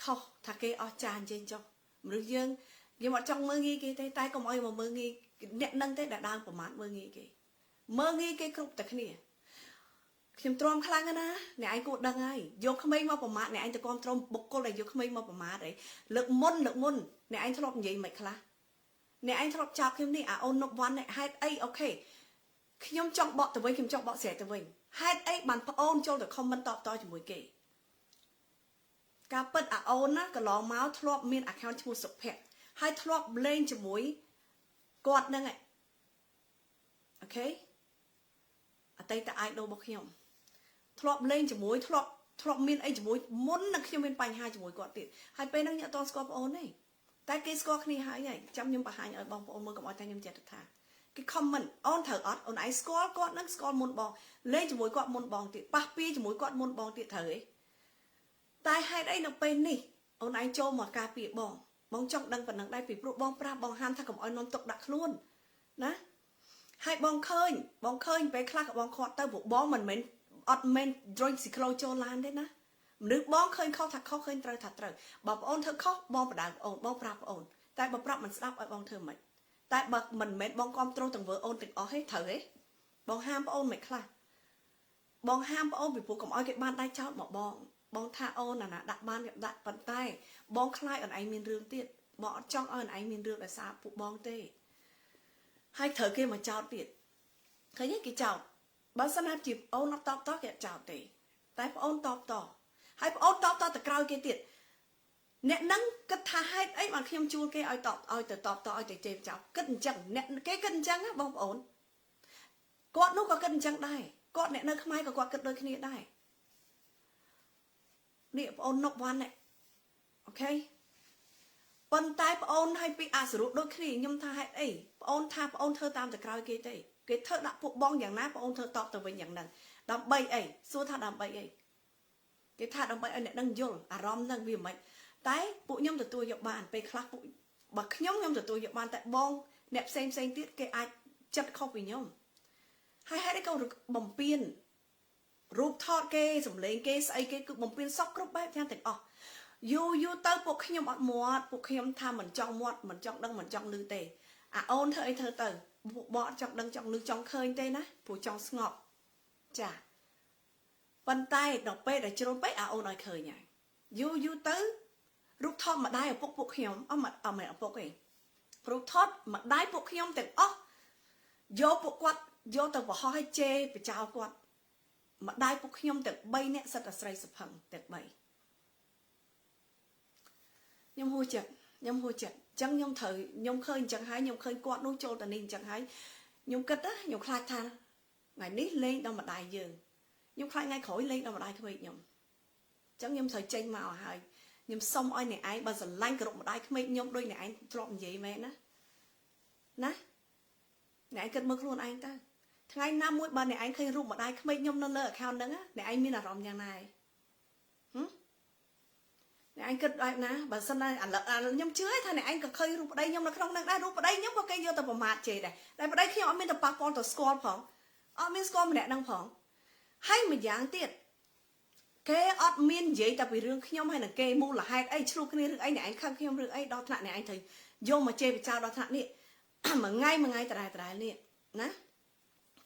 ខុសថាគេអស់ចាអញ្ចឹងចុះមនុស្សយើងខ្ញុំអត់ចង់មើលងាយគេទេតែកុំអោយមកមើលងាយអ្នកនឹងទេដែលដើរប្រមាថមើលងាយគេគ្រប់តែគ្នាខ្ញុំទ្រាំខ្លាំងណាស់អ្នកឯងគួរដឹងហើយយកក្មេងមកប្រមាថអ្នកឯងទៅគ្រប់គ្រងបុគ្គលដែលយកក្មេងមកប្រមាថអីលើកមុនអ្នកឯងធ្លាប់និយាយមិនខ្លះអ្នកឯងធ្លាប់ចាប់ខ្ញុំនេះអូននប់វ៉ាន់ហេតុអីអូខេខ្ញុំចង់បកទៅវិញខ្ញុំចង់បកស្រែទៅវិញហេតុអីបានប្អូនចូលទៅ comment តបតជាមួយគេការពិតអូនណាកន្លងមកធ្លាប់មាន account ឈ្មោះសុភ័ក្រហើយធ្លាប់លេងជាមួយគាត់ហ្នឹងអូខេអតីត idol របស់ខ្ញុំធ្លាប់លេងជាមួយធ្លាប់មានអីជាមួយមុននឹងខ្ញុំមានបញ្ហាជាមួយគាត់ទៀតហើយពេលហ្នឹងខ្ញុំអត់តស្គាល់ប្អូនទេតែគេស្គាល់គ្នាហើយចាំខ្ញុំបង្ហាញឲ្យបងប្អូនមើលកុំឲ្យតែខ្ញុំចេះថាគេ comment អូនត្រូវអត់អូនឯងស្គាល់គាត់នឹងស្គាល់មុនបងលេងជាមួយគាត់មុនបងទៀតប៉ះពីជាមួយគាត់មុនបងទៀតត្រូវទេតែហេតុអីនៅពេលនេះអូនឯងចូលមកការពារបងចង់ដឹងប៉ុណ្ណឹងដែរពីព្រោះបងប្រាប់បងហាមថាកុំឲ្យនំទុកដាក់ខ្លួនណាហើយបងឃើញពេលខ្លះក៏បងខាត់ទៅព្រោះបងមិនមែនអត់មែន drink ស៊ីក្លូចូលឡានទេណាមនុស្សបងឃើញខុសថាខុសឃើញត្រូវថាត្រូវបើប្អូនធ្វើខុសបងបដៅប្អូនបងប្រាប់ប្អូនតែបើប្រាប់មិនស្ដាប់ឲ្យបងធ្វើមិនតែបើមិនមែនបងគ្រប់គ្រងទាំងវើអូនទាំងអស់ទេត្រូវទេបងហាមប្អូនមិនខ្លះបងហាមប្អូនពីព្រោះកុំឲ្យគេបានដៃចោតមកបងថាអូនណាដាក់បានគេដាក់ប៉ុន្តែបងខ្លាចអូនឯងមានរឿងទៀតបងអត់ចង់ឲ្យអូនឯងមានរឿងដោយសារពួកបងទេហើយត្រូវគេមកចោតទៀតឃើញទេគេចោតបើសិនណាជាអូនអត់តបតគេចោតទេតែប្អូនតបតហើយប្អូនតបតទៅក្រោយគេទៀតអ្នកនឹងគិតថាហេតុអីបានខ្ញុំជួលគេឲ្យតបឲ្យទៅតបតឲ្យទៅជេរចោលគិតអញ្ចឹងអ្នកគេគិតអញ្ចឹងណាបងប្អូនគាត់នោះក៏គិតអញ្ចឹងដែរគាត់អ្នកនៅខ្មែរក៏គាត់គិតដូចគ្នាដែរនេះបងប្អូននុកវ៉ាន់អូខេប៉ុន្តែបងអូនឲ្យពីអាសរុបដូចគ្នាខ្ញុំថាហេតុអីបងអូនថាបងអូនធ្វើតាមទៅក្រោយគេទេគេធ្វើដាក់ពួកបងយ៉ាងណាបងអូនធ្វើតបទៅវិញយ៉ាងហ្នឹងដើម្បីអីសួរថាដើម្បីអីគេថាដើម្បីឲ្យអ្នកនឹងយល់អារម្មណ៍ហ្នឹងវាមិនតែពួកខ្ញុំទទួលយកបានពេលខ្លះពួកបើខ្ញុំទទួលយកបានតែបងអ្នកផ្សេងទៀតគេអាចចិត្តខុសពីខ្ញុំហើយហេតុអីក៏បំពេញរូបថតគេសម្លេងគេស្អីគេគឺបំពេញសពគ្រប់បែបយ៉ាងទាំងអស់យូរទៅពួកខ្ញុំអត់មាត់ពួកខ្ញុំថាមិនចង់មាត់មិនចង់ដឹងមិនចង់លឺទេអូនធ្វើអីធ្វើទៅពួកបងអត់ចង់ដឹងចង់លឺចង់ឃើញទេណាព្រោះចង់ស្ងប់ចាប៉ុន្តែដល់ពេលដែលជ្រុលពេកអូនឲ្យឃើញហើយយូរទៅរូបថតម្ដាយឪពុកពួកខ្ញុំអត់មែនឪពុកទេរូបថតម្ដាយពួកខ្ញុំទាំងអស់យកពួកគាត់យកទៅបរោះឲ្យជេរបចោលគាត់ម្ដាយពួកខ្ញុំទាំង3នាក់សិតតែស្រីសុផឹងទាំង3ខ្ញុំហួចចិត្តអញ្ចឹងខ្ញុំឃើញអញ្ចឹងហើយខ្ញុំឃើញគាត់នោះចូលទៅនេះអញ្ចឹងហើយខ្ញុំគិតណាខ្ញុំខ្លាចថាថ្ងៃនេះលេងដល់ម្ដាយយើងខ្ញុំខ្លាចថ្ងៃក្រោយលេងដល់ម្ដាយក្មេកខ្ញុំអញ្ចឹងខ្ញុំត្រូវចេញមកហើយខ្ញុំសុំឲ្យអ្នកឯងបើស្រឡាញ់គ្រប់ម្ដាយក្មេកខ្ញុំដូចអ្នកឯងធ្លាប់និយាយមែនណាអ្នកឯងគិតមើលខ្លួនឯងទៅថ្ងៃណាមួយបើអ្នកឯងឃើញរូបម្ដាយក្មេកខ្ញុំនៅលើ account ហ្នឹងអ្នកឯងមានអារម្មណ៍យ៉ាងណាអ្នកឯងគិតបែបណាបើសិនណាខ្ញុំជឿថាអ្នកឯងក៏ឃើញរូបប្តីខ្ញុំនៅក្នុងហ្នឹងដែររូបប្តីខ្ញុំក៏គេយកទៅប្រមាថជេរដែរតែប្តីខ្ញុំអត់មានទៅប៉ះពាល់ទៅស្គាល់ផងអត់មានស្គាល់ម្នាក់ហ្នឹងផងហើយម្យ៉ាងទៀតគេអត់មាននិយាយតែពីរឿងខ្ញុំហើយនឹងគេមូលហេតុអីឆ្លោះគ្នារឿងអីអ្នកឯងខឹងខ្ញុំរឿងអីដល់ថ្នាក់អ្នកឯងត្រូវយកមកជេរបចោលដល់ថ្នាក់នេះមួយថ្ងៃតដែលនេះណា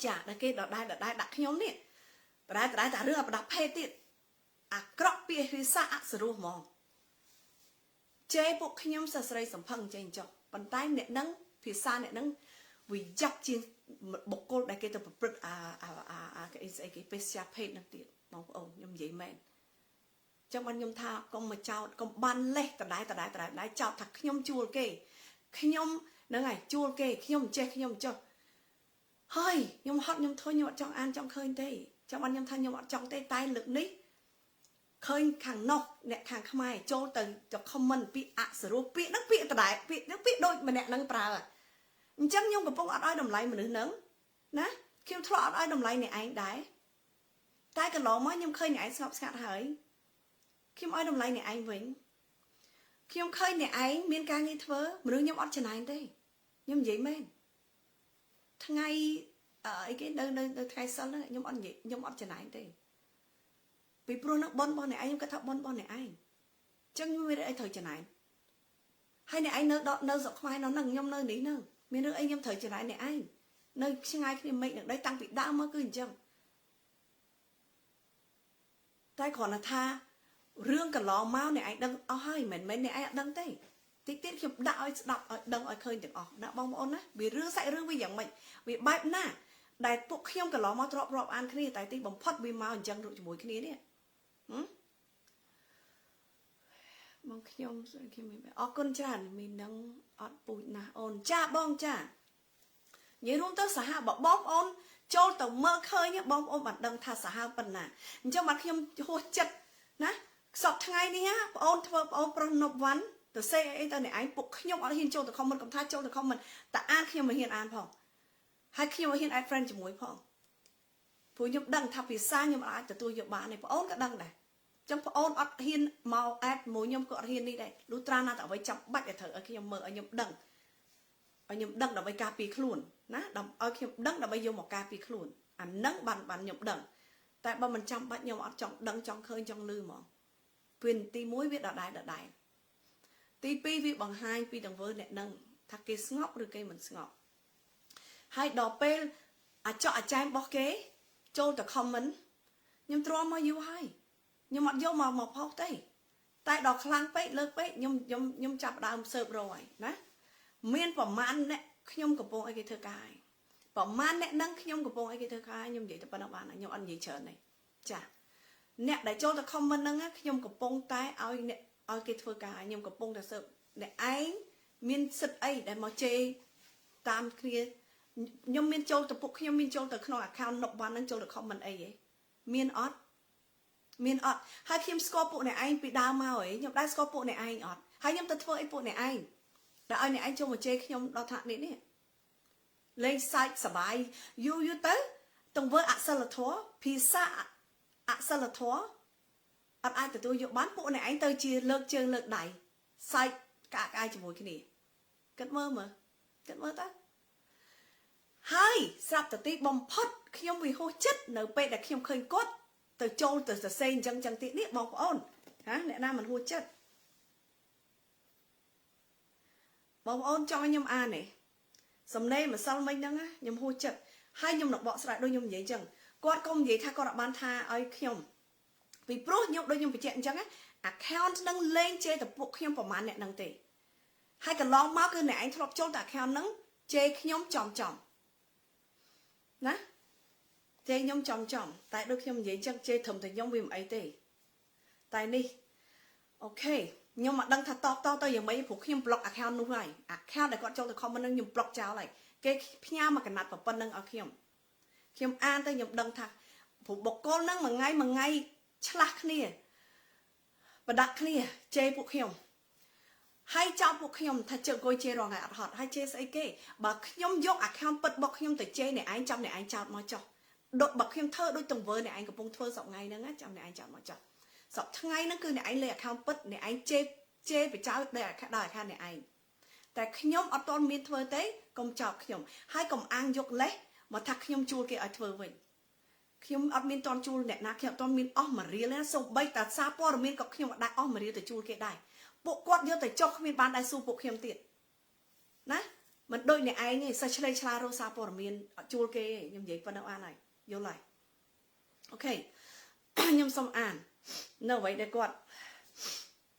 ចាដល់គេដដែលដាក់ខ្ញុំនេះដដែលតែរឿងអាប្រដាប់ភេទទៀតអាក្រក់ពីភាសាអសរោះហ្មង chế bộខ្ញុំសរសៃសំផឹងចេញចុះប៉ុន្តែអ្នកនឹងភាសាអ្នកនឹងវាយ៉ាប់ជាងបុគ្គលដែលគេទៅប្រព្រឹត្តគេស្អីគេពេទ្យភេទនឹងទៀតបងប្អូនខ្ញុំនិយាយមែនចឹងបានខ្ញុំថាកុំមកចោតកុំបានលេះដដែលចោតថាខ្ញុំជួលគេខ្ញុំហ្នឹងហើយជួលគេខ្ញុំចេះខ្ញុំចុះហើយខ្ញុំហត់ខ្ញុំធុញខ្ញុំអត់ចង់អានចង់ឃើញទេចឹងបានខ្ញុំថាខ្ញុំអត់ចង់ទេតែលើកនេះឃើញខាងនោះអ្នកខាងខ្មែរចូលទៅ comment ពាក្យអសរោះពាក្យហ្នឹងពាក្យដដែលពាក្យហ្នឹងពាក្យដូចម្នាក់ហ្នឹងប្រើអញ្ចឹងខ្ញុំកំពុងអត់ឲ្យតម្លៃមនុស្សហ្នឹងណាខ្ញុំធ្លាប់អត់ឲ្យតម្លៃអ្នកឯងដែរតែកន្លងមកខ្ញុំឃើញអ្នកឯងស្ងប់ស្ងាត់ហើយខ្ញុំឲ្យតម្លៃអ្នកឯងវិញខ្ញុំឃើញអ្នកឯងមានការងារធ្វើមនុស្សខ្ញុំអត់ច្នៃទេខ្ញុំនិយាយមែនថ្ងៃអីគេនៅថ្ងៃសិលហ្នឹងខ្ញុំអត់និយាយខ្ញុំអត់ច្នៃទេពីព្រោះនឹងបនរបស់អ្នកឯងខ្ញុំគិតថាបនរបស់អ្នកឯងអញ្ចឹងខ្ញុំមានរឿងអីត្រូវច្នៃហើយអ្នកឯងនៅស្រុកខ្មែរនៅហ្នឹងខ្ញុំនៅនេះហ្នឹងមានរឿងអីខ្ញុំត្រូវច្នៃអ្នកឯងនៅឆ្ងាយគ្នាមិននឹងដីតាំងពីដើមមកគឺអញ្ចឹងតែគ្រាន់តែថារឿងកន្លងមកអ្នកឯងដឹងអស់ហើយមិនមែនអ្នកឯងអត់ដឹងទេតិចទៀតខ្ញុំដាក់ឲ្យស្ដាប់ឲ្យដឹងឲ្យឃើញទាំងអស់ណាបងប្អូនណាវារឿងសាច់រឿងវាយ៉ាងម៉េចវាបែបណាដែលពួកខ្ញុំកន្លងមកទ្រាប់អានគ្នាតែទីបំផុតវាមកអញ្ចឹងជាមួយគ្នានេះបងខ្ញុំអរគុណច្រើនមាននឹងអត់ពូជណាស់អូនចាបងចានិយាយរួមទៅសាហាវបងប្អូនចូលទៅមើលឃើញបងប្អូនបានដឹងថាសាហាវប៉ុណ្ណាអញ្ចឹងបាទខ្ញុំហួសចិត្តណាសពថ្ងៃនេះបងអូនធ្វើបងអូនប្រុសនប់វ៉ាន់ទៅសេអីទៅអ្នកឯងពុកខ្ញុំអត់ហ៊ានចូលទៅ comment កំថាចូលទៅ comment តែអានខ្ញុំមិនហ៊ានអានផងហើយខ្ញុំមិនហ៊ាន add friend ជាមួយផងព្រោះខ្ញុំដឹងថាភាសាខ្ញុំអាចទទួលយកបានទេបងអូនក៏ដឹងដែរចឹងបងអូនអត់ហ៊ានមក add មួយខ្ញុំក៏អត់ហ៊ាននេះដែរលុះត្រាណាតែអ្វីចាំបាច់ឲ្យត្រូវឲ្យខ្ញុំមើលឲ្យខ្ញុំដឹងដើម្បីការពារខ្លួនណាឲ្យខ្ញុំដឹងដើម្បីយកមកការពារខ្លួនអានឹងបានខ្ញុំដឹងតែបើមិនចាំបាច់ខ្ញុំអត់ចង់ដឹងចង់ឃើញចង់លឺហ្មងពេលទី1វាដដែលទី2វាបង្ហាញពីទង្វើអ្នកនឹងថាគេស្ងប់ឬគេមិនស្ងប់ហើយដល់ពេលអាចកអាចែមរបស់គេចូលទៅ comment ខ្ញុំទ្រាំមកយូរហើយខ្ញុំអត់យកមកផុសទេតែដល់ខ្លាំងពេកលើកពេកខ្ញុំចាប់ដើមស៊ើបរកហើយណាមានប្រមាណអ្នកខ្ញុំកំពុងឲ្យគេធ្វើការហើយប្រមាណអ្នកនឹងខ្ញុំកំពុងឲ្យគេធ្វើការខ្ញុំនិយាយតែប៉ុណ្្នឹងបានខ្ញុំអត់និយាយច្រើនទេចាអ្នកដែលចូលទៅ comment ហ្នឹងខ្ញុំកំពុងតែឲ្យគេធ្វើការខ្ញុំកំពុងតែស៊ើបអ្នកឯងមានសិទ្ធអីដែលមកជេរតាមគ្នាខ្ញុំមានចូលទៅពួកខ្ញុំមានចូលទៅក្នុង account នប់វ៉ាន់ហ្នឹងចូលទៅ comment អីហ៎មានអត់ហើយខ្ញុំស្គាល់ពួកអ្នកឯងពីដើមមកហ៎ខ្ញុំដែរស្គាល់ពួកអ្នកឯងអត់ហើយខ្ញុំទៅធ្វើអីពួកអ្នកឯងដែលឲ្យអ្នកឯងចូលមកជេរខ្ញុំដល់ថ្នាក់នេះលេងសាច់សបាយយូរទៅទង្វើអសិលធម៌ភាសាអសិលធម៌អត់អាចទទួលយកបានពួកអ្នកឯងទៅជាលើកជើងលើកដៃសាច់កាក់កាយជាមួយគ្នាគិតមើលតើហើយស្រាប់តែទីបំផុតខ្ញុំវាហួសចិត្តនៅពេលដែលខ្ញុំឃើញគាត់ទៅចូលទៅសរសេរអញ្ចឹងទៀតនេះបងប្អូនណាអ្នកណាមិនហួសចិត្តបងប្អូនចង់ឲ្យខ្ញុំអានទេសំណេរម្សិលមិញហ្នឹងខ្ញុំហួសចិត្តហើយខ្ញុំនឹងបកស្រាយដូចខ្ញុំនិយាយអញ្ចឹងគាត់កុំនិយាយថាគាត់អត់បានថាឲ្យខ្ញុំពីព្រោះខ្ញុំដូចខ្ញុំបញ្ជាក់អញ្ចឹង account ហ្នឹងលេងជេរតែពួកខ្ញុំប្រហែលអ្នកហ្នឹងទេហើយកន្លងមកគឺអ្នកឯងធ្លាប់ចូលតែ account ហ្នឹងជេរខ្ញុំចំណាជេរខ្ញុំចំតែដូចខ្ញុំនិយាយអញ្ចឹងជេរត្រឹមតែខ្ញុំវាមិនអីទេតែនេះអូខេខ្ញុំមកដឹងថាតទៅយ៉ាងម៉េចព្រោះខ្ញុំ block account នោះហើយ account ដែលគាត់ចូលទៅ comment ហ្នឹងខ្ញុំ block ចោលហើយគេផ្ញើមកកណាត់ប៉ុណ្្នឹងឲ្យខ្ញុំអានទៅខ្ញុំដឹងថាព្រោះបុគ្គលហ្នឹងមួយថ្ងៃឆ្លាស់គ្នាប្រដាក់គ្នាជេរពួកខ្ញុំហើយចោលពួកខ្ញុំថាជើងអង្គុយជេររងថ្ងៃអត់ហត់ហើយជេរស្អីគេបើខ្ញុំយក account ពិតរបស់ខ្ញុំទៅជេរអ្នកឯងចាំអ្នកឯងចោតមកចោះដូចបើខ្ញុំធ្វើដូចទង្វើអ្នកឯងកំពុងធ្វើសប្ងៃហ្នឹងចាំអ្នកឯងចោតមកចោះសប្ថ្ងៃហ្នឹងគឺអ្នកឯងលេខ account ពិតអ្នកឯងជេរបចោតដល់ account អ្នកឯងតែខ្ញុំអត់ទាន់មានធ្វើទេកុំចោតខ្ញុំហើយកុំអាងយកលេសមកថាខ្ញុំជួលគេឲ្យធ្វើវិញខ្ញុំអត់មានទាន់ជួលអ្នកណាខ្ញុំអត់ទាន់មានអស់មួយរៀលណាសូម្បីតែសារព័ត៌មានក៏ខ្ញុំអត់ដែរអស់មួយរៀលទៅជួលគេដែរពួកគាត់យកទៅចុះគ្មានបានដែរសួរពួកខ្ញុំទៀតណាមិនដូចអ្នកឯងទេសិស្សឆ្លេឆ្លារកសារព័ត៌មានអត់ជួលគេទេខ្ញុំនិយាយប៉ុណ្ណឹងអានហើយយល់ហើយអូខេខ្ញុំសូមអាននៅអ្វីដែលគាត់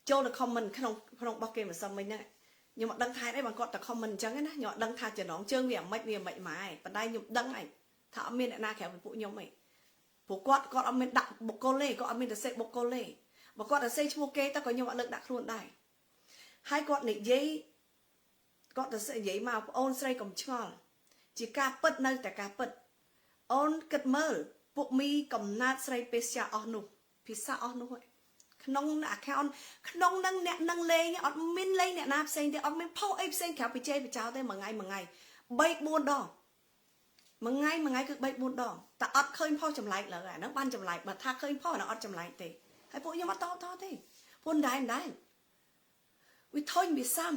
ចូលទៅ comment ក្នុងរបស់គេមិនសឹមមិញហ្នឹងខ្ញុំអត់ដឹងថាអីបើគាត់ទៅ comment អញ្ចឹងណាខ្ញុំអត់ដឹងថាចំណងជើងវាអាម៉េចម៉ែប៉ុន្តែខ្ញុំដឹងហើយថាអត់មានអ្នកណាក្រៅពីពួកខ្ញុំទេព្រោះគាត់អត់មានដាក់បុគ្គលទេគាត់អត់មានទៅសេបុគ្គលទេបើគាត់ទៅសេឈ្មោះគេទៅក៏ខ្ញុំអត់លើកដាក់ខ្លួនដែរហើយគាត់និយាយមកប្អូនស្រីកុំឆ្ងល់ជាការពិតនៅតែការពិតអូនគិតមើលពួកមីកំណើតស្រីពេស្យាអស់នោះភាសាអស់នោះក្នុង account ក្នុងនឹងអ្នកនឹងលេងអត់មានលេងអ្នកណាផ្សេងទេអត់មានផុសអីផ្សេងក្រៅពីជេរបចោលទេមួយថ្ងៃ3 4 ដងមួយថ្ងៃគឺ3 4 ដងតែអត់ឃើញផុសចម្លែកលើអាហ្នឹងបានចម្លែកបើថាឃើញផុសអាហ្នឹងអត់ចម្លែកទេហើយពួកខ្ញុំអត់តទេពួកដែរវាធុញវាសាំ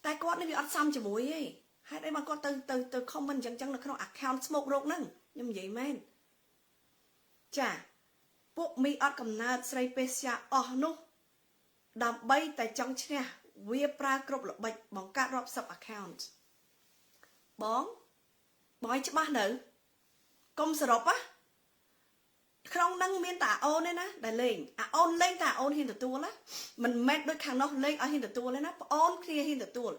តែគាត់នេះវាអត់សាំជាមួយទេហេតុអីបើគាត់ទៅ comment អញ្ចឹងនៅក្នុង account smoke រោគហ្នឹងខ្ញុំនិយាយមែនចាពួកមីអត់កំណើតស្រីពេស្យាអស់នោះដើម្បីតែចង់ឈ្នះវាប្រើគ្រប់ល្បិចបង្កើតរាប់សិប account បងឲ្យច្បាស់នៅកុំសរុបណាក្នុងនឹងមានតែអូនទេណាដែលលេងអូនលេងតែអូនហ៊ានទទួលណាមិនមែនដូចខាងនោះលេងឲ្យហ៊ានទទួលទេណាប្អូនគ្នាហ៊ានទទួល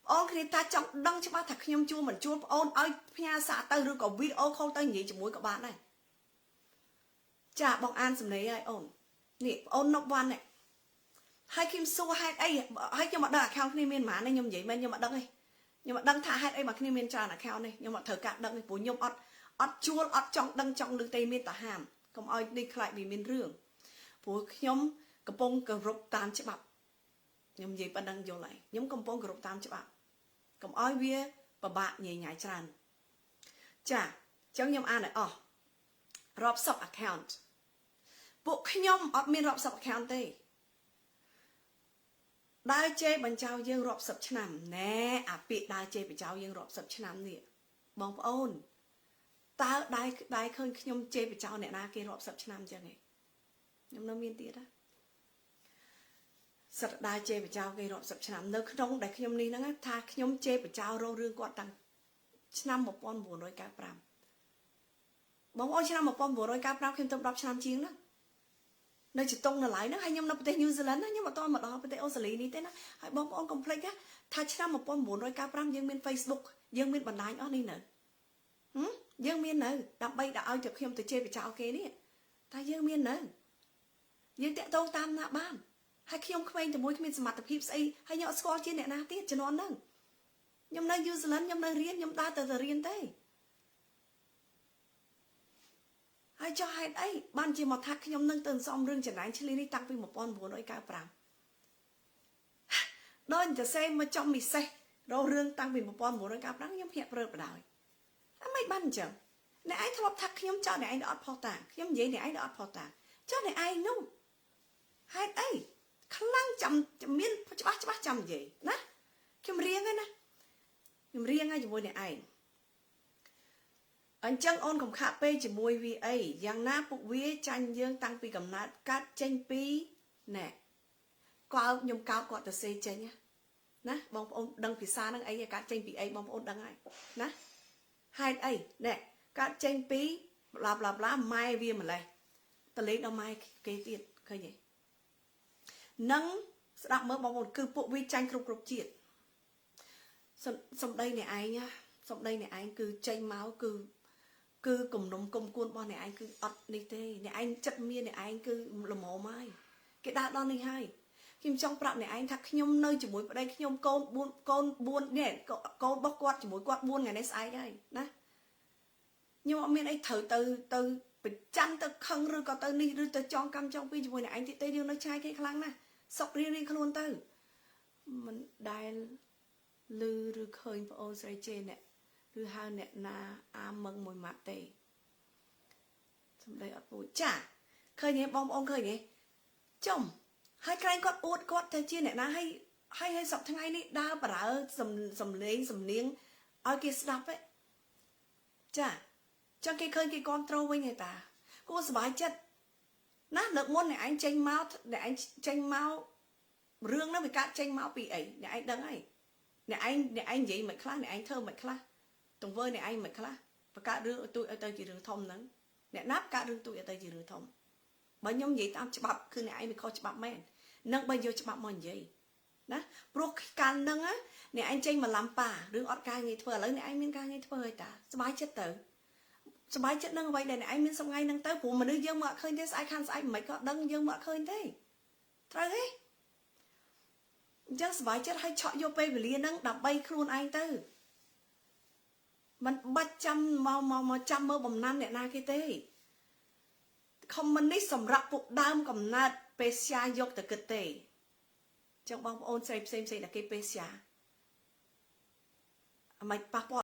ប្អូនគ្នាតាចង់ដឹងច្បាស់ថាខ្ញុំជួលមិនជួលប្អូនឲ្យផ្ញើសារទៅឬក៏វីដេអូខលទៅនិយាយជាមួយក៏បានដែរចាបងអានសំណេរឲ្យអូននេះប្អូនណប់វ៉ាន់នេះហើយខ្ញុំសួរហេតុអីហើយខ្ញុំអត់ដឹង account គ្នាមានប៉ុន្មានទេខ្ញុំនិយាយមែនខ្ញុំអត់ដឹងទេខ្ញុំអត់ដឹងថាហេតុអីបើគ្នាមានច្រើន account នេះខ្ញុំអត់ត្រូវការដឹងទេព្រោះខ្ញុំអត់ជួលអត់ចង់ដឹងចង់ឮទេមានតែហាមកុំឲ្យនេះខ្លាចវាមានរឿងព្រោះខ្ញុំកំពុងគោរពតាមច្បាប់ខ្ញុំនិយាយប៉ុណ្្នឹងយល់ហើយខ្ញុំកំពុងគោរពតាមច្បាប់កុំឲ្យវាពិបាកញញ៉ាយច្រើនចាអញ្ចឹងខ្ញុំអានឲ្យអស់រាប់សិប account ពួកខ្ញុំអត់មានរាប់សិប account ទេដើរជេរបញ្ចៅយើងរាប់សិបឆ្នាំណែអាពាក្យដើរជេរបញ្ចៅយើងរាប់សិបឆ្នាំនេះបងប្អូនតើដែរឃើញខ្ញុំជេរបញ្ចៅអ្នកណាគេរាប់សិបឆ្នាំអញ្ចឹងឯងខ្ញុំនៅមានទៀតណាសិតដើរជេរបញ្ចៅគេរាប់សិបឆ្នាំនៅក្នុងដែលខ្ញុំនេះហ្នឹងថាខ្ញុំជេរបញ្ចៅរោរឿងគាត់តាំងឆ្នាំ1995បងប្អូនឆ្នាំ1995ខ្ញុំទៅ10ឆ្នាំជាងណានៅជតុងនៅឡើយហ្នឹងហើយខ្ញុំនៅប្រទេសញូហ្សេឡង់ណាខ្ញុំអត់តមកដល់ប្រទេសអូស្ត្រាលីនេះទេណាហើយបងប្អូនកុំភ្លេចថាឆ្នាំ1995យើងមាន Facebook យើងមានបណ្ដាញអស់នេះនៅយើងមាននៅដើម្បីឲ្យតែខ្ញុំទៅជេរបចោលគេនេះតែយើងមាននៅយើងតាក់ទងតាមណាបានហើយខ្ញុំក្មេងតែមួយគ្មានសមត្ថភាពស្អីហើយខ្ញុំអត់ស្គាល់ជាអ្នកណាទៀតជំនាន់ហ្នឹងខ្ញុំនៅញូហ្សេឡង់ខ្ញុំនៅរៀនខ្ញុំដើរទៅរៀនទេហើយចុះហេតុអីបានជាមកថាខ្ញុំនឹងទៅសំរឿងចំណាញ់ឆ្លៀននេះតាំងពី1995ដល់តែសេមកចំពិសេសរោរឿងតាំងពី1995ខ្ញុំភ្ញាក់ព្រឺបដោយអមិនបានអញ្ចឹងអ្នកឯងធ្លាប់ថាខ្ញុំចោលអ្នកឯងអត់ផុសតាខ្ញុំនិយាយអ្នកឯងអត់ផុសតាចុះអ្នកឯងនោះហេតុអីខ្លាំងចាំមានច្បាស់ចាំនិយាយណាខ្ញុំរៀងហើយណាខ្ញុំរៀងហើយជាមួយអ្នកឯងអញ្ចឹងអូនកុំខាក់ពេកជាមួយវាអីយ៉ាងណាពួកវាចាញ់យើងតាំងពីកំណើតកាត់ចេញពីណែខ្ញុំកោតគាត់ទៅសេចេញណាបងប្អូនដឹងភាសាហ្នឹងអីកាត់ចេញពីអីបងប្អូនដឹងហើយណាហេតុអីណែកាត់ចេញពីប្លាម៉ែវាម្លេះតលេងដល់ម៉ែគេទៀតឃើញទេនឹងស្ដាប់មើលបងប្អូនគឺពួកវាចាញ់គ្រប់ជាតិសំដីអ្នកឯងសំដីអ្នកឯងគឺចេញមកគឺគំនុំគុំគួនរបស់អ្នកឯងគឺអត់នេះទេអ្នកឯងចិត្តមានអ្នកឯងគឺល្មមហើយគេដើរដល់នេះហើយខ្ញុំចង់ប្រាប់អ្នកឯងថាខ្ញុំនៅជាមួយប្តីខ្ញុំកូន4នេះកូនរបស់គាត់ជាមួយគាត់4ថ្ងៃនេះស្អែកហើយណាខ្ញុំអត់មានអីត្រូវទៅប្រច័ណ្ឌទៅខឹងឬក៏ទៅនេះឬទៅចងកម្មចងពីជាមួយអ្នកឯងទៀតទេយើងនៅឆាយគេខ្លាំងណាស់សុករៀងខ្លួនទៅមិនដែលឮឬឃើញប្អូនស្រីជេអ្នកឬហៅអ្នកណាអាមឹងមួយម៉ាត់ទេសំដីអត់ពូចចាឃើញទេបងប្អូនឃើញទេចំហើយក្រែងគាត់អួតគាត់ទៅជាអ្នកណាហើយសប្តាហ៍ថ្ងៃនេះដើរប្រើសំលេងសំនៀងឲ្យគេស្ដាប់ឯងចាចឹងគេឃើញគេគ្រប់ត្រូលវិញឯតាគួរសប្បាយចិត្តណាលើកមុនអ្នកឯងចេញមករឿងហ្នឹងវាកើតចេញមកពីអីអ្នកឯងដឹងហើយអ្នកឯងនិយាយមិនខ្លះអ្នកឯងធ្វើមិនខ្លះទង្វើអ្នកឯងមិនខ្លះបង្កើតរឿងទូចឲ្យទៅជារឿងធំហ្នឹងអ្នកណាបង្កើតរឿងទូចឲ្យទៅជារឿងធំបើខ្ញុំនិយាយតាមច្បាប់គឺអ្នកឯងវាខុសច្បាប់មែន nâng bây giờ cho bạn mọi gì đó pro can nâng á nè anh tranh mà làm bà đừng ọt ca nghe thưa lấy nè anh miên ca nghe thưa ta bái chết tử bái chết nâng vậy để nè anh miên xong ngay nâng tới phụ mà đưa dương mà khơi thế ai khăn ai mấy có đăng dương mà khơi thế trời thế just bái chết hay chọn vô pe về liền nâng đập bay khuôn anh tư mình 300 mà trăm mơ bầm nan nè na cái thế không mình đi sầm rạp phục đam cầm nát pe xa dọc từ cái thế trong bóng ôn xem là cái pe xa mày pa